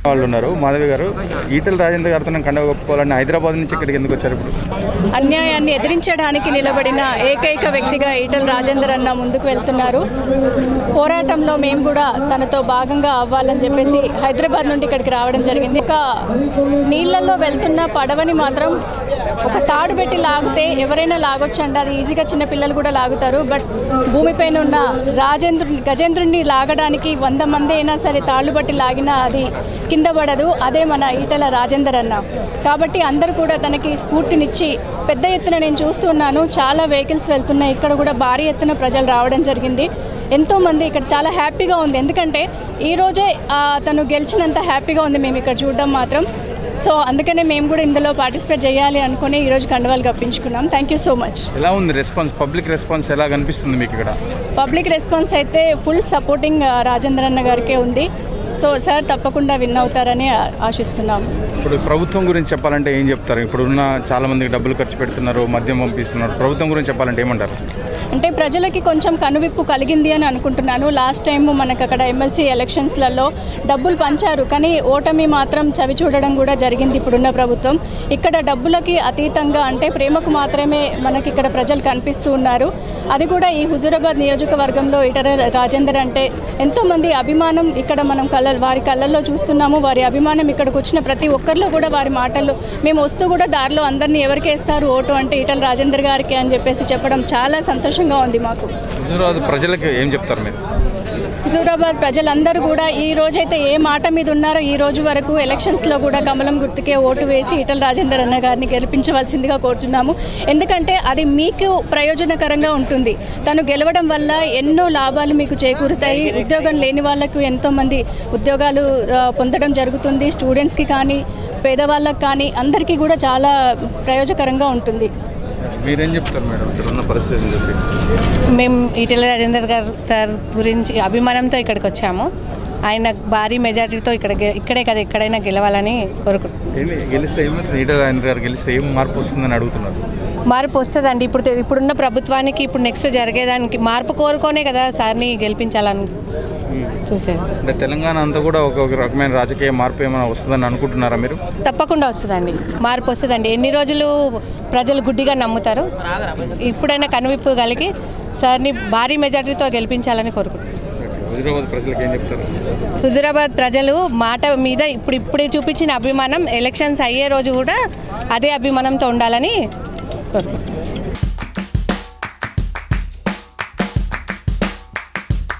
వాళ్ళు ఉన్నారు. మాధవి గారు, ఈటెల రాజేందర్ గారితో కండవ కప్పుకోవాలని హైదరాబాద్ నుంచి ఇక్కడికి ఎందుకు వచ్చారు? ఇప్పుడు అన్యాయాన్ని ఎదిరించడానికి నిలబడిన ఏకైక వ్యక్తిగా ఈటెల రాజేందర్ అన్న ముందుకు వెళ్తున్నారు. పోరాటంలో మేము కూడా తనతో భాగంగా అవ్వాలని చెప్పేసి హైదరాబాద్ నుండి ఇక్కడికి రావడం జరిగింది. ఒక నీళ్ళల్లో వెళ్తున్న పడవని మాత్రం ఒక తాడు పెట్టి లాగితే ఎవరైనా లాగొచ్చు అండి, అది ఈజీగా చిన్న పిల్లలు కూడా లాగుతారు. బట్ భూమిపైన ఉన్న గజేంద్రుడిని లాగడానికి 100 మంది అయినా సరే తాళ్ళు బట్టి లాగినా అది కింద పడదు. అదే మన ఈటెల రాజేందర్ అన్న. కాబట్టి అందరూ కూడా తనకి స్ఫూర్తినిచ్చి పెద్ద ఎత్తున నేను చూస్తున్నాను, చాలా వెహికల్స్ వెళ్తున్నాయి. ఇక్కడ కూడా భారీ ఎత్తున ప్రజలు రావడం జరిగింది. ఎంతోమంది ఇక్కడ చాలా హ్యాపీగా ఉంది. ఎందుకంటే ఈరోజే తను గెలిచినంత హ్యాపీగా ఉంది మేము ఇక్కడ చూడడం మాత్రం. సో అందుకనే మేము కూడా ఇందులో పార్టిసిపేట్ చేయాలి అనుకుని ఈరోజు కండువాలు కప్పించుకున్నాం. Thank you so much. ఎలా ఉంది రెస్పాన్స్? పబ్లిక్ రెస్పాన్స్ ఎలా కనిపిస్తుంది మీకు ఇక్కడ? పబ్లిక్ రెస్పాన్స్ అయితే ఫుల్ సపోర్టింగ్ రాజేందర్ అన్న గారికే ఉంది. సో సార్ తప్పకుండా విన్ అవుతారని ఆశిస్తున్నాం. ఇప్పుడు ప్రభుత్వం గురించి చెప్పాలంటే ఏం చెప్తారు? ఇప్పుడున్న చాలా మందికి డబ్బులు ఖర్చు పెడుతున్నారు, మద్యం పంపిస్తున్నారు. ప్రభుత్వం గురించి చెప్పాలంటే ఏమంటారు? అంటే ప్రజలకి కొంచెం కనువిప్పు కలిగింది అని అనుకుంటున్నాను. లాస్ట్ టైం మనకు అక్కడ ఎమ్మెల్సీ ఎలక్షన్స్లలో డబ్బులు పంచారు, కానీ ఓటమి మాత్రం చవి చూడడం కూడా జరిగింది ఇప్పుడున్న ప్రభుత్వం. ఇక్కడ డబ్బులకి అతీతంగా అంటే ప్రేమకు మాత్రమే మనకి ఇక్కడ ప్రజలు కనిపిస్తూ ఉన్నారు. అది కూడా ఈ హుజూరాబాద్ నియోజకవర్గంలో ఈటెల రాజేందర్ అంటే ఎంతోమంది అభిమానం ఇక్కడ మనం వారి కళ్ళల్లో చూస్తున్నాము. వారి అభిమానం ఇక్కడికి వచ్చిన ప్రతి ఒక్కరిలో కూడా వారి మాటల్లో మేము వస్తూ కూడా దారిలో అందరినీ ఎవరికి వేస్తారు ఓటు అంటే ఈటెల రాజేందర్ గారికి అని చెప్పేసి చెప్పడం చాలా సంతోషంగా ఉంది మాకు. హుజూరాబాద్ ప్రజలకు ఏం చెప్తారు మీరు? హుజూరాబాద్ ప్రజలందరూ కూడా ఈ రోజైతే ఏ మాట మీద ఉన్నారో ఈ రోజు వరకు ఎలక్షన్స్లో కూడా కమలం గుర్తుకే ఓటు వేసి ఈటెల రాజేందర్ అన్న గారిని గెలిపించవలసిందిగా కోరుతున్నాము. ఎందుకంటే అది మీకు ప్రయోజనకరంగా ఉంటుంది. తను గెలవడం వల్ల ఎన్నో లాభాలు మీకు చేకూరుతాయి. ఉద్యోగం లేని వాళ్ళకు ఎంతోమంది ఉద్యోగాలు పొందడం జరుగుతుంది. స్టూడెంట్స్కి కానీ పేదవాళ్ళకి కానీ అందరికీ కూడా చాలా ప్రయోజనకరంగా ఉంటుంది. మీరేం చెప్తారు మేడం ఇక్కడ ఉన్న పరిస్థితి? మేము ఈటెల రాజేందర్ గారు సార్ గురించి అభిమానంతో ఇక్కడికి వచ్చాము. ఆయన భారీ మెజారిటీతో ఇక్కడే కదా ఎక్కడైనా గెలవాలని కోరుకుంటున్నాం. గెలిస్తే ఈటెల రాజేందర్ గారు గెలిస్తే ఏం మార్పు వస్తుందని అడుగుతున్నారు? మార్పు వస్తుందండి. ఇప్పుడున్న ప్రభుత్వానికి ఇప్పుడు నెక్స్ట్ జరిగేదానికి మార్పు కోరుకోనే కదా సార్ని గెలిపించాలని చూసేది. అంటే తెలంగాణ అంతా కూడా ఒక రకమైన రాజకీయ మార్పు ఏమైనా వస్తుందని అనుకుంటున్నారా మీరు? తప్పకుండా వస్తుందండి, మార్పు వస్తుందండి. ఎన్ని రోజులు ప్రజలు గుడ్డిగా నమ్ముతారు? ఇప్పుడైనా కనువిప్పు కలిగి సార్ని భారీ మెజారిటీతో గెలిపించాలని కోరుకుంటున్నాను. హుజూరాబాద్ ప్రజలు మాట మీద ఇప్పుడే చూపించిన అభిమానం ఎలక్షన్స్ అయ్యే రోజు కూడా అదే అభిమానంతో ఉండాలని కోరుకుంటున్నాను.